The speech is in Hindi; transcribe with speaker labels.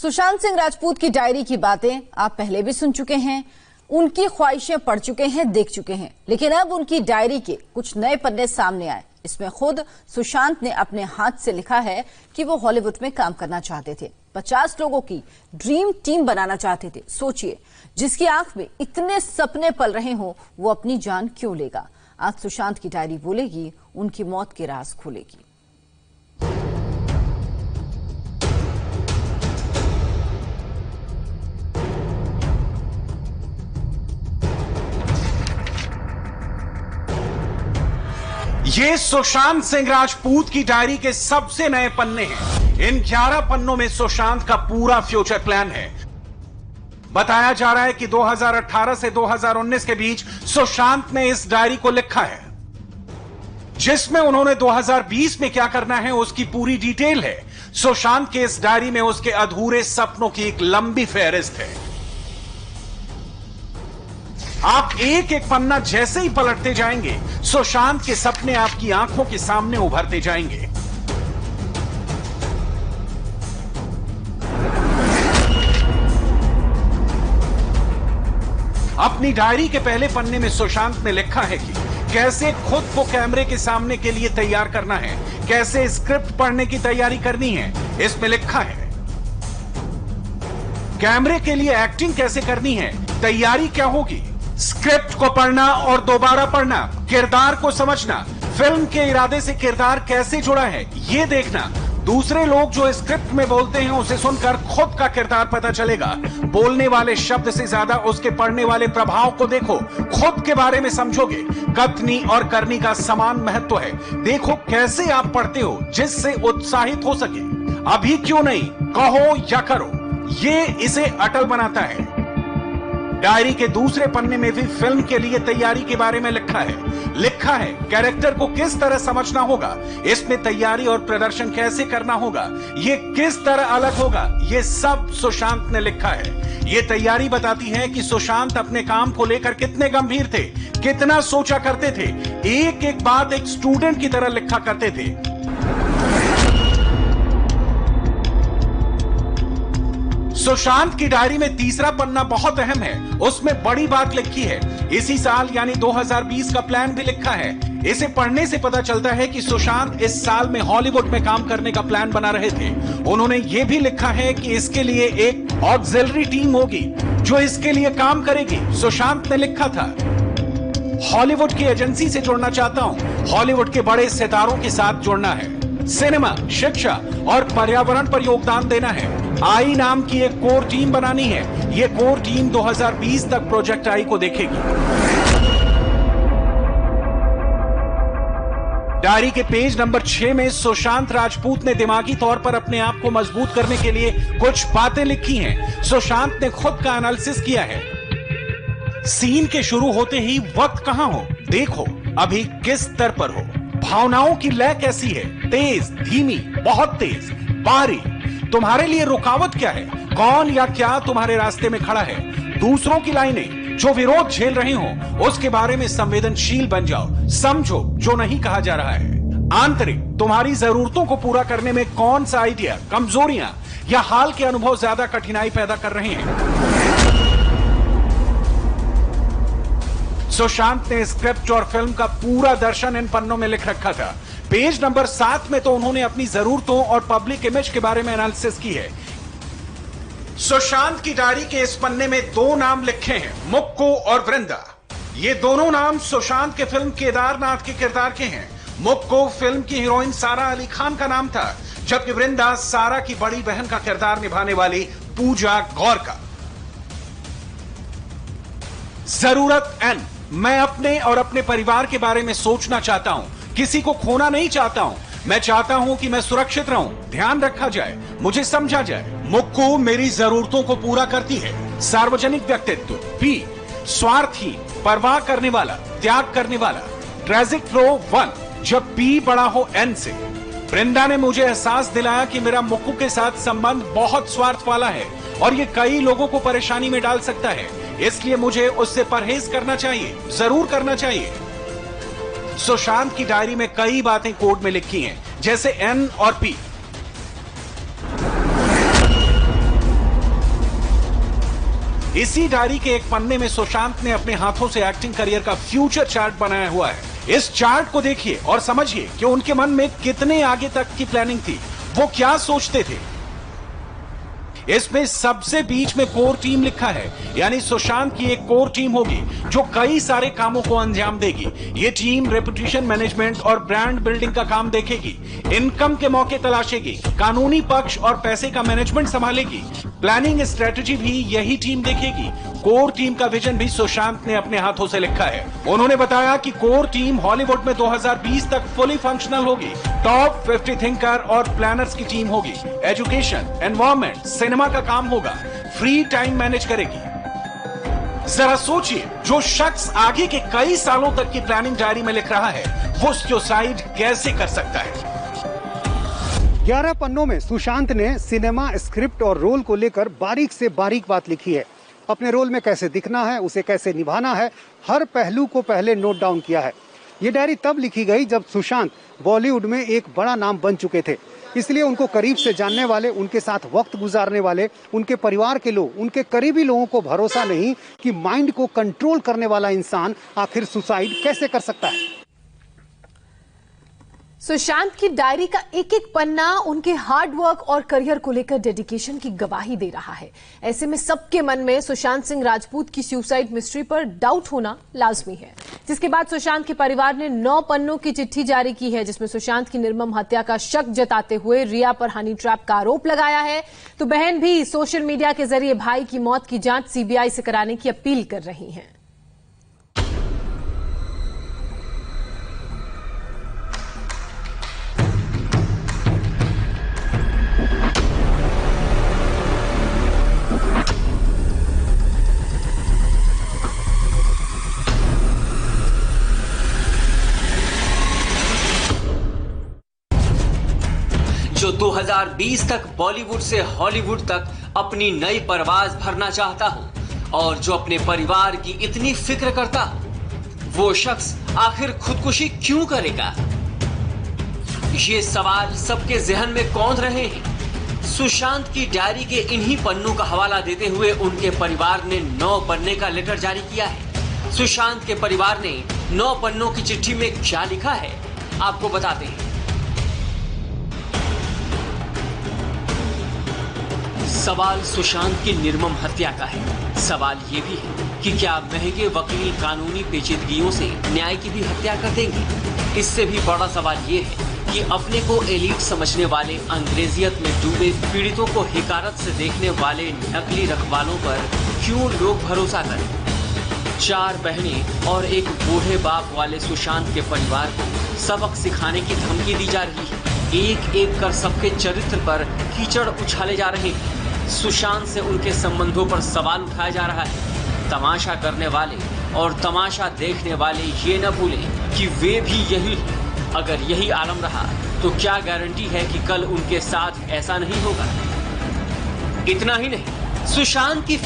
Speaker 1: सुशांत सिंह राजपूत की डायरी की बातें आप पहले भी सुन चुके हैं, उनकी ख्वाहिशें पढ़ चुके हैं, देख चुके हैं, लेकिन अब उनकी डायरी के कुछ नए पन्ने सामने आए। इसमें खुद सुशांत ने अपने हाथ से लिखा है कि वो हॉलीवुड में काम करना चाहते थे, 50 लोगों की ड्रीम टीम बनाना चाहते थे। सोचिए, जिसकी आंख में इतने सपने पल रहे हों, वो अपनी जान क्यों लेगा? आज सुशांत की डायरी बोलेगी, उनकी मौत के राज खुलेगी।
Speaker 2: ये सुशांत सिंह राजपूत की डायरी के सबसे नए पन्ने हैं। इन 11 पन्नों में सुशांत का पूरा फ्यूचर प्लान है। बताया जा रहा है कि 2018 से 2019 के बीच सुशांत ने इस डायरी को लिखा है, जिसमें उन्होंने 2020 में क्या करना है उसकी पूरी डिटेल है। सुशांत के इस डायरी में उसके अधूरे सपनों की एक लंबी फहरिस्त है। आप एक एक पन्ना जैसे ही पलटते जाएंगे, सुशांत के सपने आपकी आंखों के सामने उभरते जाएंगे। अपनी डायरी के पहले पन्ने में सुशांत ने लिखा है कि कैसे खुद को कैमरे के सामने के लिए तैयार करना है, कैसे स्क्रिप्ट पढ़ने की तैयारी करनी है। इसमें लिखा है कैमरे के लिए एक्टिंग कैसे करनी है, तैयारी क्या होगी, स्क्रिप्ट को पढ़ना और दोबारा पढ़ना, किरदार को समझना, फिल्म के इरादे से किरदार कैसे जुड़ा है ये देखना। दूसरे लोग जो स्क्रिप्ट में बोलते हैं उसे सुनकर खुद का किरदार पता चलेगा। बोलने वाले शब्द से ज्यादा उसके पढ़ने वाले प्रभाव को देखो, खुद के बारे में समझोगे। कथनी और करनी का समान महत्व है। देखो कैसे आप पढ़ते हो जिससे उत्साहित हो सके। अभी क्यों नहीं, कहो या करो, ये इसे अटल बनाता है। डायरी के दूसरे पन्ने में भी फिल्म के लिए तैयारी के बारे में लिखा है कैरेक्टर को किस तरह समझना होगा, इसमें तैयारी और प्रदर्शन कैसे करना होगा, ये किस तरह अलग होगा, ये सब सुशांत ने लिखा है। ये तैयारी बताती है कि सुशांत अपने काम को लेकर कितने गंभीर थे, कितना सोचा करते थे, एक एक बात एक स्टूडेंट की तरह लिखा करते थे। सुशांत की डायरी में तीसरा पन्ना बहुत अहम है। उसमें बड़ी बात लिखी है। इसी साल यानी 2020 का प्लान भी लिखा है। इसे पढ़ने से पता चलता है कि सुशांत इस साल में हॉलीवुड में काम करने का प्लान बना रहे थे। उन्होंने ये भी लिखा है कि इसके लिए एक ऑक्सिलरी टीम होगी जो इसके लिए काम करेगी। सुशांत ने लिखा था, हॉलीवुड की एजेंसी से जुड़ना चाहता हूं, हॉलीवुड के बड़े सितारों के साथ जुड़ना है, सिनेमा, शिक्षा और पर्यावरण पर योगदान देना है। आई नाम की एक कोर टीम बनानी है। यह कोर टीम 2020 तक प्रोजेक्ट आई को देखेगी। डायरी के पेज नंबर 6 में सुशांत राजपूत ने दिमागी तौर पर अपने आप को मजबूत करने के लिए कुछ बातें लिखी हैं। सुशांत ने खुद का एनालिसिस किया है। सीन के शुरू होते ही वक्त कहां हो, देखो अभी किस स्तर पर हो, भावनाओं की लय कैसी है, तेज, धीमी, बहुत तेज, बाहरी, तुम्हारे लिए रुकावट क्या है, कौन या क्या तुम्हारे रास्ते में खड़ा है, दूसरों की लाइनें जो विरोध झेल रही हो उसके बारे में संवेदनशील बन जाओ, समझो जो नहीं कहा जा रहा है। आंतरिक, तुम्हारी जरूरतों को पूरा करने में कौन सा आइडिया, कमजोरियां या हाल के अनुभव ज्यादा कठिनाई पैदा कर रहे हैं। सुशांत ने स्क्रिप्ट और फिल्म का पूरा दर्शन इन पन्नों में लिख रखा था। पेज नंबर 7 में तो उन्होंने अपनी जरूरतों और पब्लिक इमेज के बारे में एनालिसिस की है। सुशांत की डायरी के इस पन्ने में 2 नाम लिखे हैं, मुक्कू और वृंदा। ये दोनों नाम सुशांत के फिल्म केदारनाथ के किरदार के हैं। मुक्कू फिल्म की हीरोइन सारा अली खान का नाम था, जबकि वृंदा सारा की बड़ी बहन का किरदार निभाने वाली पूजा गौर का। जरूरत एन, मैं अपने और अपने परिवार के बारे में सोचना चाहता हूं, किसी को खोना नहीं चाहता हूं, मैं चाहता हूं कि मैं सुरक्षित रहूं, ध्यान रखा जाए, मुझे समझा जाए। मुक्कू मेरी जरूरतों को पूरा करती है। सार्वजनिक व्यक्तित्व। पी, स्वार्थी, परवाह करने वाला, त्याग करने वाला। ट्रेजिक फ्लो 1, जब पी बड़ा हो एन से। वृंदा ने मुझे एहसास दिलाया कि मेरा मुक्कू के साथ संबंध बहुत स्वार्थ वाला है और ये कई लोगों को परेशानी में डाल सकता है, इसलिए मुझे उससे परहेज करना चाहिए, जरूर करना चाहिए। सुशांत की डायरी में कई बातें कोड में लिखी हैं, जैसे एन और पी। इसी डायरी के एक पन्ने में सुशांत ने अपने हाथों से एक्टिंग करियर का फ्यूचर चार्ट बनाया हुआ है। इस चार्ट को देखिए और समझिए कि उनके मन में कितने आगे तक की प्लानिंग थी, वो क्या सोचते थे। इसमें सबसे बीच में कोर टीम लिखा है, यानी सुशांत की एक कोर टीम होगी जो कई सारे कामों को अंजाम देगी। ये टीम रेपुटेशन मैनेजमेंट और ब्रांड बिल्डिंग का काम देखेगी, इनकम के मौके तलाशेगी, कानूनी पक्ष और पैसे का मैनेजमेंट संभालेगी, प्लानिंग स्ट्रेटजी भी यही टीम देखेगी। कोर टीम का विजन भी सुशांत ने अपने हाथों से लिखा है। उन्होंने बताया कि कोर टीम हॉलीवुड में 2020 तक फुली फंक्शनल होगी, टॉप 50 थिंकर और प्लानर्स की टीम होगी, एजुकेशन, एनवायरमेंट, सिनेमा का काम होगा, फ्री टाइम मैनेज करेगी। जरा सोचिए, जो शख्स आगे के कई सालों तक की प्लानिंग डायरी में लिख रहा है, वो सुसाइड कैसे कर सकता है।
Speaker 3: 11 पन्नों में सुशांत ने सिनेमा, स्क्रिप्ट और रोल को लेकर बारीक से बारीक बात लिखी है। अपने रोल में कैसे दिखना है, उसे कैसे निभाना है, हर पहलू को पहले नोट डाउन किया है। ये डायरी तब लिखी गई जब सुशांत बॉलीवुड में एक बड़ा नाम बन चुके थे, इसलिए उनको करीब से जानने वाले, उनके साथ वक्त गुजारने वाले, उनके परिवार के लोग, उनके करीबी लोगों को भरोसा नहीं कि माइंड को कंट्रोल करने वाला इंसान आखिर सुसाइड कैसे कर सकता है।
Speaker 4: सुशांत की डायरी का एक एक पन्ना उनके हार्ड वर्क और करियर को लेकर डेडिकेशन की गवाही दे रहा है। ऐसे में सबके मन में सुशांत सिंह राजपूत की सुसाइड मिस्ट्री पर डाउट होना लाजमी है, जिसके बाद सुशांत के परिवार ने 9 पन्नों की चिट्ठी जारी की है, जिसमें सुशांत की निर्मम हत्या का शक जताते हुए रिया पर हनी ट्रैप का आरोप लगाया है। तो बहन भी सोशल मीडिया के जरिए भाई की मौत की जांच सीबीआई से कराने की अपील कर रही हैं।
Speaker 5: जो 2020 तक बॉलीवुड से हॉलीवुड तक अपनी नई परवाज भरना चाहता हो और जो अपने परिवार की इतनी फिक्र करता हो, वो शख्स आखिर खुदकुशी क्यों करेगा? ये सवाल सबके जहन में कौंध रहे हैं। सुशांत की डायरी के इन्हीं पन्नों का हवाला देते हुए उनके परिवार ने 9 पन्ने का लेटर जारी किया है। सुशांत के परिवार ने 9 पन्नों की चिट्ठी में क्या लिखा है, आपको बताते हैं। सवाल सुशांत की निर्मम हत्या का है। सवाल ये भी है कि क्या महंगे वकील कानूनी पेचीदगियों से न्याय की भी हत्या कर देंगे? इससे भी बड़ा सवाल ये है कि अपने को एलीट समझने वाले, अंग्रेजियत में डूबे पीड़ितों को हिकारत से देखने वाले नकली रखवालों पर क्यों लोग भरोसा करें? 4 बहनें और एक बूढ़े बाप वाले सुशांत के परिवार को सबक सिखाने की धमकी दी जा रही है। एक एक कर सबके चरित्र पर कीचड़ उछाले जा रहे हैं। सुशांत से उनके संबंधों पर सवाल उठाया जा रहा है। तमाशा करने वाले और तमाशा देखने वाले ये न भूलें कि वे भी यही हैं। अगर यही आलम रहा तो क्या गारंटी है कि कल उनके साथ ऐसा नहीं होगा? इतना ही नहीं, सुशांत की